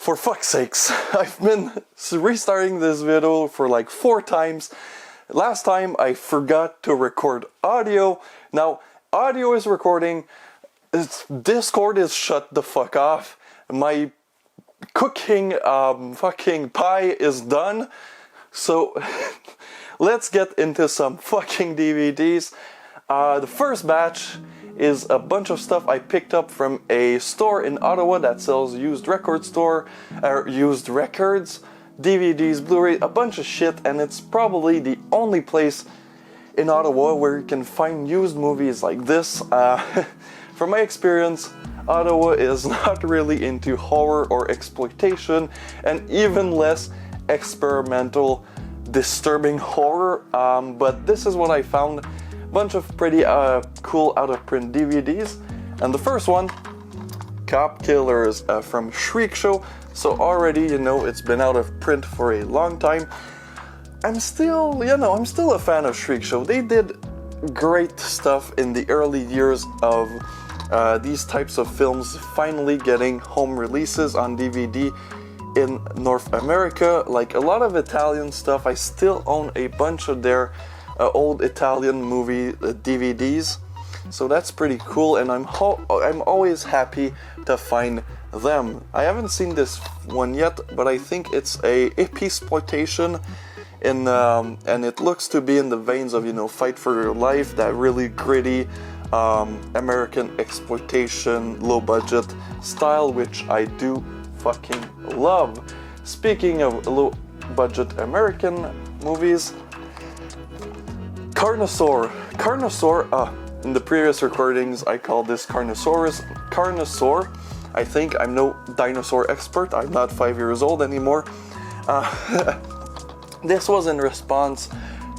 For fuck's sakes, I've been restarting this video for like 4 times. Last time I forgot to record audio. Now, audio is recording. Discord is shut the fuck off. My cooking fucking pie is done. So, let's get into some fucking DVDs. The first batch is a bunch of stuff I picked up from a store in Ottawa that sells used records, DVDs, Blu-ray, a bunch of shit, and it's probably the only place in Ottawa where you can find used movies like this. From my experience, Ottawa is not really into horror or exploitation, and even less experimental, disturbing horror, but this is what I found. Bunch of pretty cool out-of-print DVDs, and the first one, Cop Killers from Shriek Show. So already, you know, it's been out of print for a long time. I'm still a fan of Shriek Show. They did great stuff in the early years of these types of films finally getting home releases on DVD in North America. Like a lot of Italian stuff, I still own a bunch of their old Italian movie DVDs, so that's pretty cool, and I'm always happy to find them. I haven't seen this one yet, but I think it's a exploitation, and it looks to be in the veins of, you know, Fight for Your Life, that really gritty American exploitation, low budget style, which I do fucking love. Speaking of low budget American movies, Carnosaur, in the previous recordings I called this Carnosaur. I think I'm no dinosaur expert, I'm not 5 years old anymore. This was in response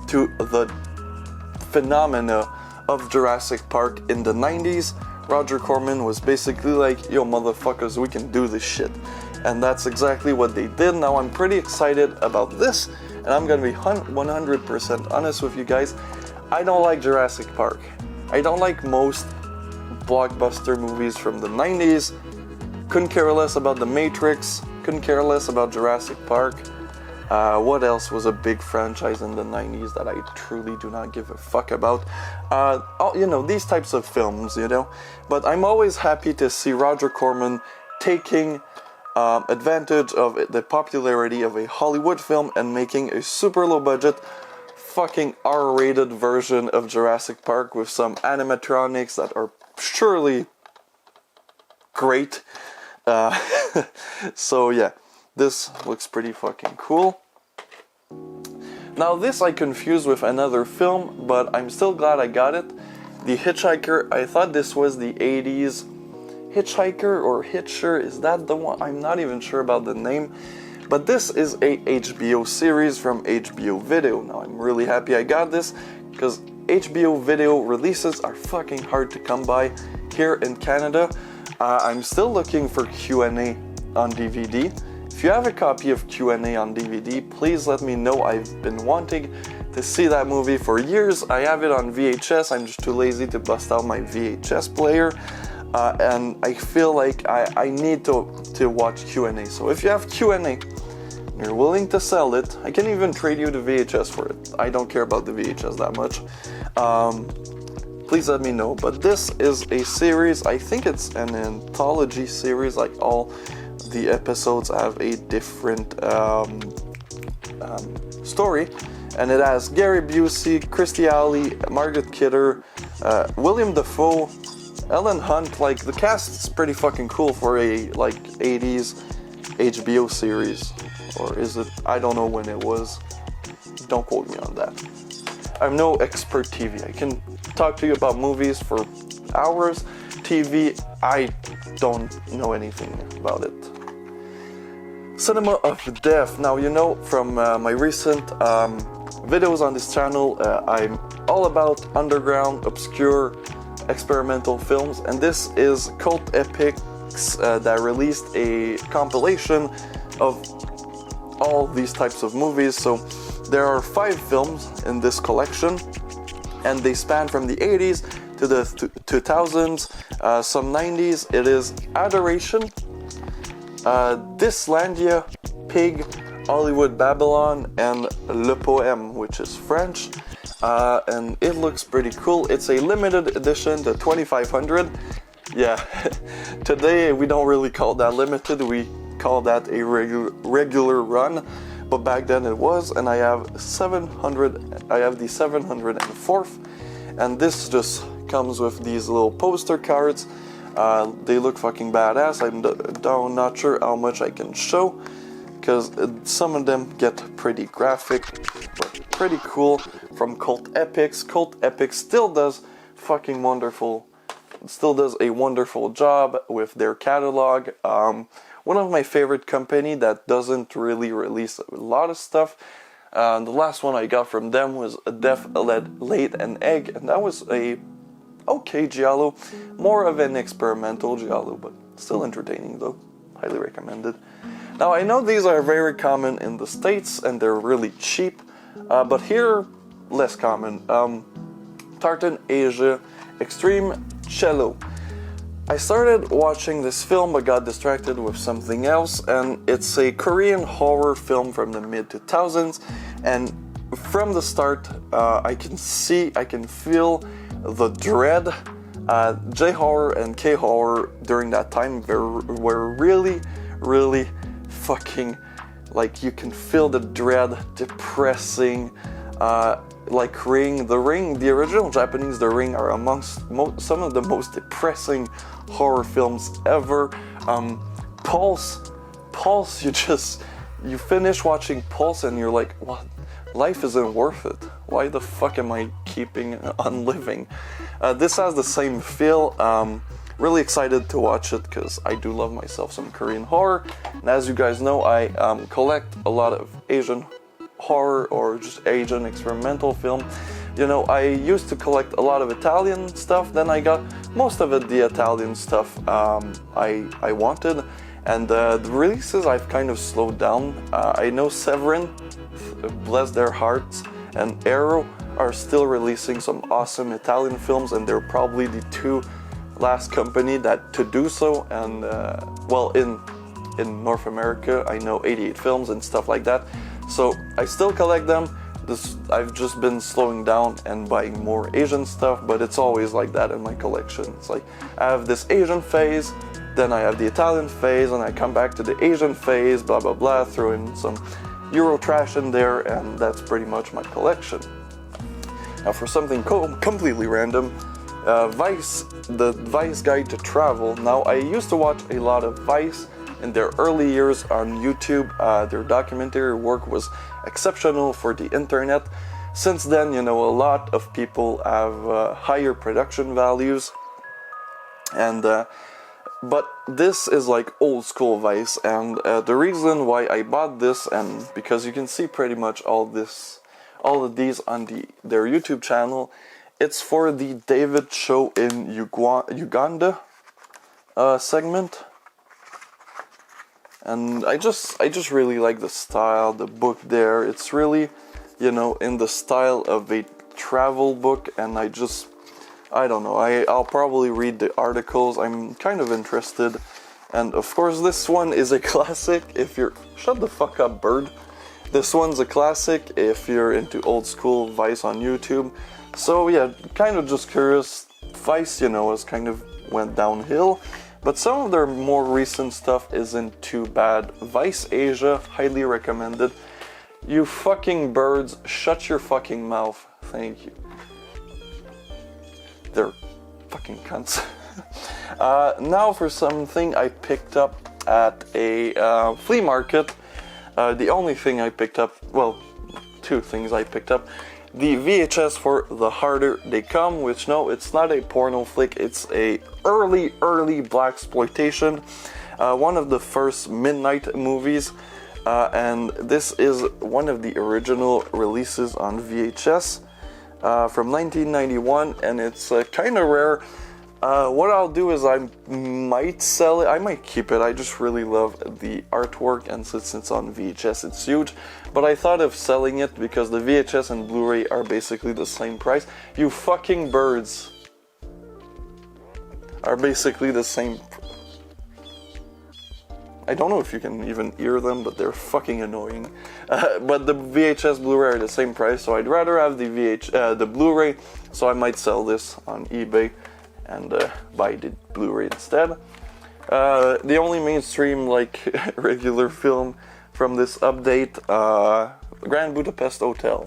to the phenomena of Jurassic Park in the 90s. Roger Corman was basically like, yo motherfuckers, we can do this shit. And that's exactly what they did. Now I'm pretty excited about this, and I'm gonna be 100% honest with you guys. I don't like Jurassic Park. I don't like most blockbuster movies from the 90s. Couldn't care less about The Matrix. Couldn't care less about Jurassic Park. What else was a big franchise in the 90s that I truly do not give a fuck about? You know, these types of films, you know. But I'm always happy to see Roger Corman taking advantage of the popularity of a Hollywood film and making a super low budget fucking R-rated version of Jurassic Park with some animatronics that are surely great. So yeah, this looks pretty fucking cool. Now this I confused with another film, but I'm still glad I got it. The Hitchhiker. I thought this was the 80s Hitchhiker or Hitcher, is that the one? I'm not even sure about the name. But this is a HBO series from HBO Video. Now I'm really happy I got this, because HBO Video releases are fucking hard to come by here in Canada. I'm still looking for Q&A on DVD. If you have a copy of Q&A on DVD, please let me know. I've been wanting to see that movie for years. I have it on VHS, I'm just too lazy to bust out my VHS player. And I feel like I need to watch Q&A. So if you have Q&A and you're willing to sell it, I can even trade you the VHS for it. I don't care about the VHS that much. Please let me know. But this is a series, I think it's an anthology series, like all the episodes have a different story. And it has Gary Busey, Kirstie Alley, Margaret Kidder, William Dafoe, Ellen Hunt. Like, the cast is pretty fucking cool for a like 80s HBO series, or is it? I don't know when it was. Don't quote me on that. I'm no expert TV. I can talk to you about movies for hours. TV, I don't know anything about it. Cinema of Death. Now, you know from my recent videos on this channel, I'm all about underground, obscure, experimental films, and this is Cult Epics that released a compilation of all these types of movies. So there are 5 films in this collection, and they span from the 80s to the 2000s, some 90s. It is Adoration, Dislandia, Pig, Hollywood Babylon, and Le Poème, which is French. And it looks pretty cool. It's a limited edition to 2500. Yeah, today we don't really call that limited, we call that a regular run, but back then it was. And I have the 704th, and this just comes with these little poster cards. They look fucking badass. I'm not sure how much I can show, because some of them get pretty graphic, but pretty cool. From Cult Epics. Cult Epics still does a wonderful job with their catalog. One of my favorite company that doesn't really release a lot of stuff. The last one I got from them was Death Laid an Egg, and that was a okay giallo, more of an experimental giallo, but still entertaining though. Highly recommended. Now I know these are very common in the States and they're really cheap, but here less common. Tartan Asia Extreme Cello. I started watching this film but got distracted with something else, and it's a Korean horror film from the mid-2000s, and from the start I can feel the dread. J-horror and K-horror during that time were really fucking, like, you can feel the dread, depressing, like Ring. The Ring, the original Japanese The Ring, are amongst some of the most depressing horror films ever. Pulse, you finish watching Pulse and you're like, what? Life isn't worth it. Why the fuck am I keeping on living? This has the same feel. Really excited to watch it because I do love myself some Korean horror. And as you guys know, I collect a lot of Asian horror or just Asian experimental film. You know, I used to collect a lot of Italian stuff, then I got most of it the Italian stuff I wanted. And the releases I've kind of slowed down. I know Severin, bless their hearts, and Arrow are still releasing some awesome Italian films, and they're probably the two last company that to do so. And well, in North America, I know 88 Films and stuff like that. So I still collect them. I've just been slowing down and buying more Asian stuff, but it's always like that in my collection. It's like I have this Asian phase, then I have the Italian phase, and I come back to the Asian phase, blah blah blah, throw in some Euro trash in there, and that's pretty much my collection. Now for something completely random, Vice, the Vice Guide to Travel. Now I used to watch a lot of Vice in their early years on YouTube. Their documentary work was exceptional for the internet. Since then, you know, a lot of people have higher production values, and but this is like old school Vice, and the reason why I bought this, and because you can see pretty much all of these on their YouTube channel, it's for the David Show in Uganda segment. And I just really like the style, the book there. It's really, you know, in the style of a travel book, and I don't know, I'll probably read the articles. I'm kind of interested. And of course this one is a classic if you're... Shut the fuck up, bird. This one's a classic if you're into old school Vice on YouTube. So yeah, kind of just curious. Vice, you know, has kind of went downhill, but some of their more recent stuff isn't too bad. Vice Asia, highly recommended. You fucking birds, shut your fucking mouth. Thank you. They're fucking cunts. Now for something I picked up at a flea market. The only thing I picked up, well, two things I picked up. The VHS for The Harder They Come, which, no, it's not a porno flick, it's a early blaxploitation, one of the first midnight movies, and this is one of the original releases on VHS from 1991, and it's kind of rare. What I'll do is I might sell it, I might keep it. I just really love the artwork, and since it's on VHS it's huge, but I thought of selling it because the VHS and Blu-ray are basically the same price. You fucking birds are basically the same. I don't know if you can even hear them, but they're fucking annoying. But the VHS Blu-ray are the same price, so I'd rather have the Blu-ray, so I might sell this on eBay and buy the Blu-ray instead. The only mainstream, like, regular film from this update, Grand Budapest Hotel.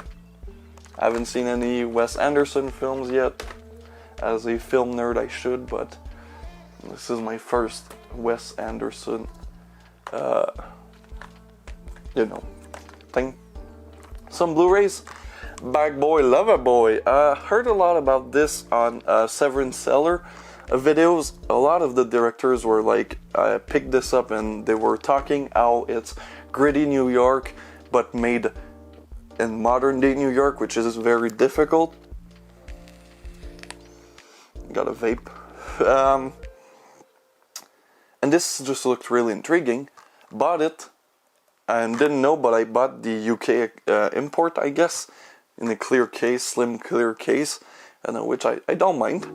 I haven't seen any Wes Anderson films yet. As a film nerd, I should, but this is my first Wes Anderson, thing. Some Blu-rays. Bag Boy, Lover Boy. Heard a lot about this on Severance Seller videos. A lot of the directors were like, picked this up and they were talking how it's gritty New York, but made in modern day New York, which is very difficult. Got a vape. And this just looked really intriguing. Bought it and didn't know, but I bought the UK import, I guess, in a clear case, slim clear case, and which I don't mind.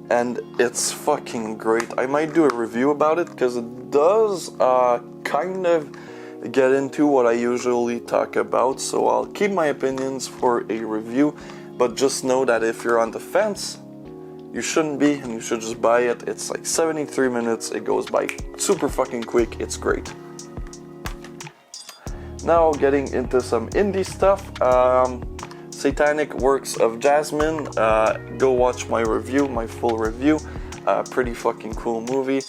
And it's fucking great. I might do a review about it because it does kind of get into what I usually talk about, so I'll keep my opinions for a review, but just know that if you're on the fence, you shouldn't be, and you should just buy it. It's like 73 minutes, it goes by super fucking quick, it's great. Now getting into some indie stuff, Satanic Works of Jasmine, go watch my review, my full review, pretty fucking cool movie,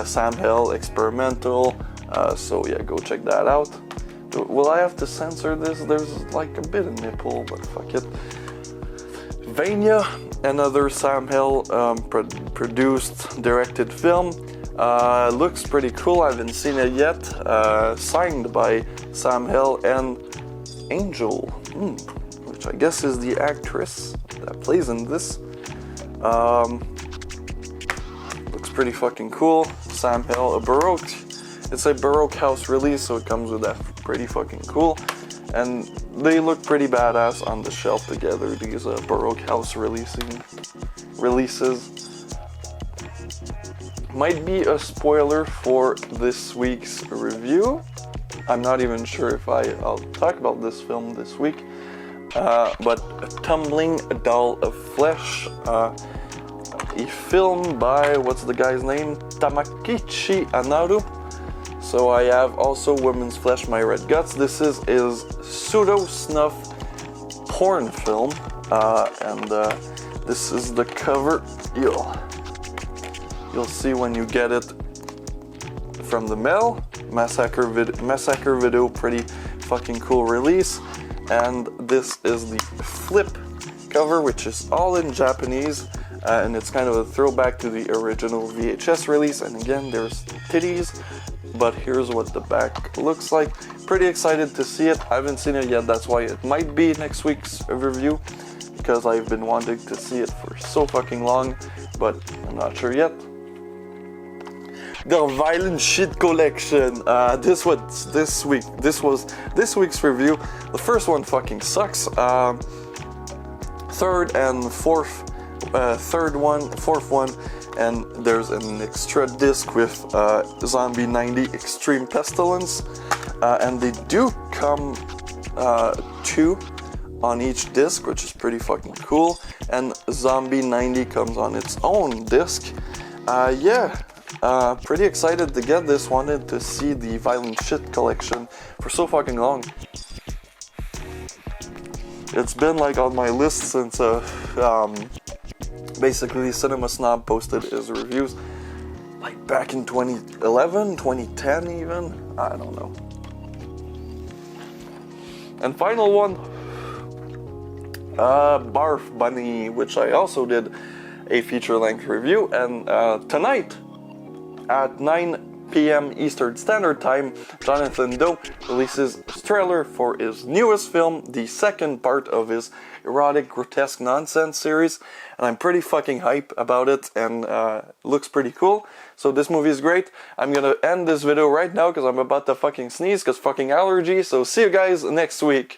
Sam Hell, experimental, so yeah, go check that out. Will I have to censor this? There's like a bit of nipple, but fuck it. Vania, another Sam Hell produced, directed film. Looks pretty cool, I haven't seen it yet. Signed by Sam Hell and Angel, which I guess is the actress that plays in this. Looks pretty fucking cool. Sam Hell, it's a Baroque house release, so it comes with that, pretty fucking cool. And they look pretty badass on the shelf together, these Baroque house releases. Might be a spoiler for this week's review. I'm not even sure if I'll talk about this film this week. But A Tumbling Doll of Flesh, a film by, what's the guy's name? Tamakichi Anaru. So I have also Women's Flesh, My Red Guts. This is his pseudo-snuff porn film, and this is the cover. You'll see when you get it from the mail. Massacre Video, pretty fucking cool release. And this is the flip cover, which is all in Japanese, and it's kind of a throwback to the original VHS release. And again, there's titties. But here's what the back looks like. Pretty excited to see it. I haven't seen it yet, that's why it might be next week's review, because I've been wanting to see it for so fucking long, but I'm not sure yet. The Violent Shit Collection. This was this week's review. The first one fucking sucks. Fourth one, and there's an extra disc with Zombie 90 Extreme Pestilence, and they do come 2 on each disc, which is pretty fucking cool, and Zombie 90 comes on its own disc. Pretty excited to get this. Wanted to see the Violent Shit Collection for so fucking long. It's been like on my list since basically Cinema Snob posted his reviews like back in 2011, 2010 even, I don't know. And final one, Barf Bunny, which I also did a feature-length review, and tonight at 9 p.m. Eastern Standard Time, Jonathan Doe releases a trailer for his newest film, the second part of his erotic grotesque nonsense series, and I'm pretty fucking hype about it, and looks pretty cool. So this movie is great. I'm gonna end this video right now because I'm about to fucking sneeze because fucking allergy. So see you guys next week.